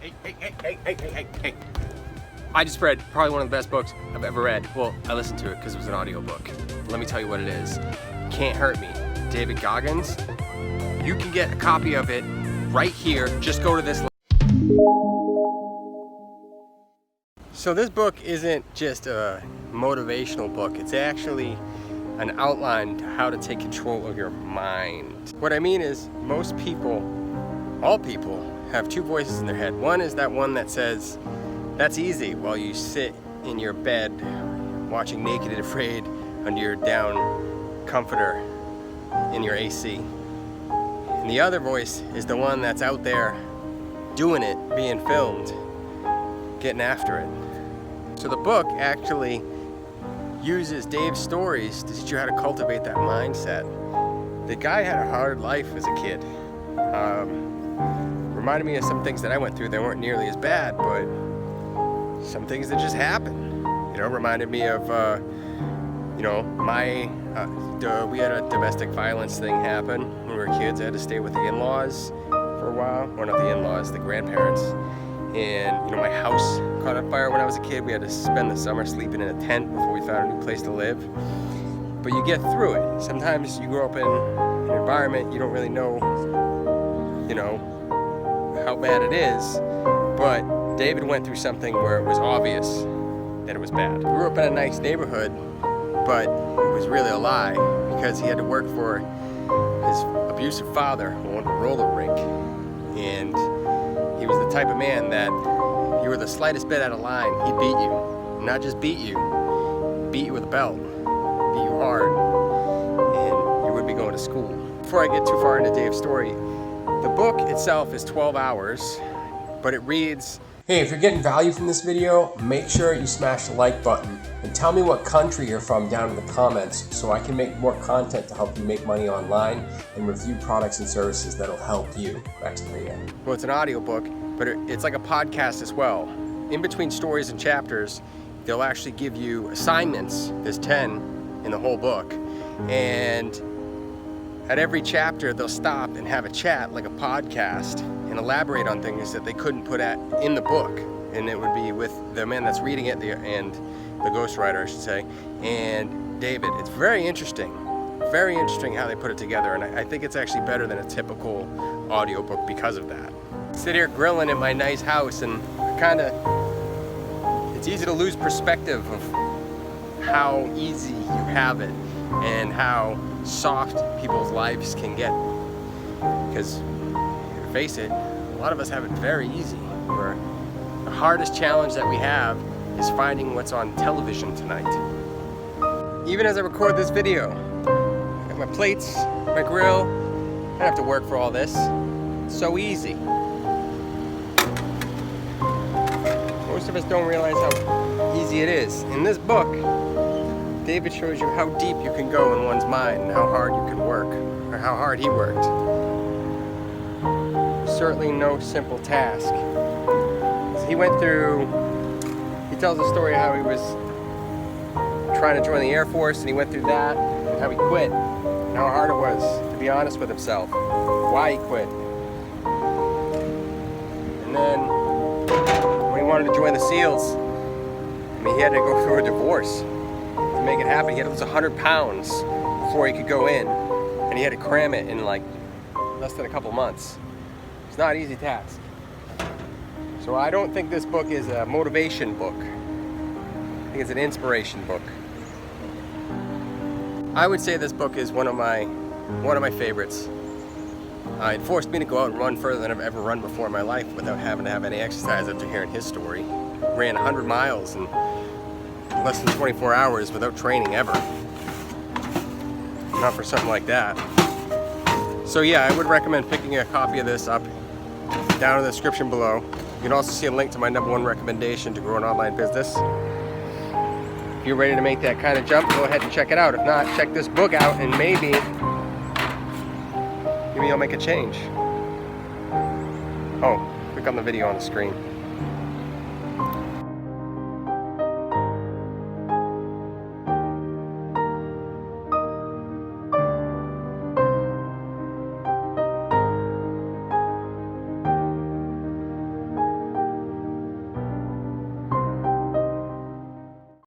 Hey. I just read probably one of the best books I've ever read. Well, I listened to it because it was an audiobook. Let me tell you what it is. Can't Hurt Me, David Goggins. You can get a copy of it right here. Just go to this link. So this book isn't just a motivational book. It's actually an outline to how to take control of your mind. What I mean is, most people, all people, have two voices in their head. One is that one that says, that's easy, while you sit in your bed watching Naked and Afraid under your down comforter in your AC. And the other voice is the one that's out there doing it, being filmed, getting after it. So the book actually uses Dave's stories to teach you how to cultivate that mindset. The guy had a hard life as a kid. Reminded me of some things that I went through that weren't nearly as bad, but some things that just happened. You know, reminded me of, we had a domestic violence thing happen when we were kids. I had to stay with the in-laws for a while. Well, not the in-laws, the grandparents. And, my house caught on fire when I was a kid. We had to spend the summer sleeping in a tent before we found a new place to live. But you get through it. Sometimes you grow up in an environment you don't really know, how bad it is. But David went through something where it was obvious that it was bad. He grew up in a nice neighborhood, but it was really a lie because he had to work for his abusive father who owned a roller rink. And he was the type of man that if you were the slightest bit out of line, he'd beat you. Not just beat you with a belt, beat you hard, and you would be going to school. Before I get too far into Dave's story, the book itself is 12 hours, but it reads... Hey, if you're getting value from this video, make sure you smash the like button and tell me what country you're from down in the comments so I can make more content to help you make money online and review products and services that'll help you. Back to the video. Well, it's an audiobook, but it's like a podcast as well. In between stories and chapters, they'll actually give you assignments. There's 10 in the whole book. And at every chapter, they'll stop and have a chat like a podcast and elaborate on things that they couldn't put in the book. And it would be with the man that's reading it and the ghostwriter, I should say, and David. It's very interesting how they put it together, and I think it's actually better than a typical audiobook because of that. I sit here grilling in my nice house, and it's easy to lose perspective of how easy you have it and how soft people's lives can get. Because, face it, a lot of us have it very easy. Where the hardest challenge that we have is finding what's on television tonight. Even as I record this video, I got my plates, my grill. I don't have to work for all this. It's so easy. Most of us don't realize how easy it is. In this book, David shows you how deep you can go in one's mind and how hard you can work, or how hard he worked. Certainly no simple task. He tells a story how he was trying to join the Air Force and he went through that, and how he quit, and how hard it was to be honest with himself, why he quit. And then when he wanted to join the SEALs, he had to go through a divorce to make it happen. He had to lose 100 pounds before he could go in, and he had to cram it in like less than a couple months. It's not an easy task. So I don't think this book is a motivation book. I think it's an inspiration book. I would say this book is one of my favorites. It forced me to go out and run further than I've ever run before in my life without having to have any exercise after hearing his story. Ran 100 miles in less than 24 hours without training ever. Not for something like that. So yeah, I would recommend picking a copy of this up down in the description below. You can also see a link to my #1 recommendation to grow an online business. If you're ready to make that kind of jump, go ahead and check it out. If not, check this book out and maybe you'll make a change. Oh, click on the video on the screen.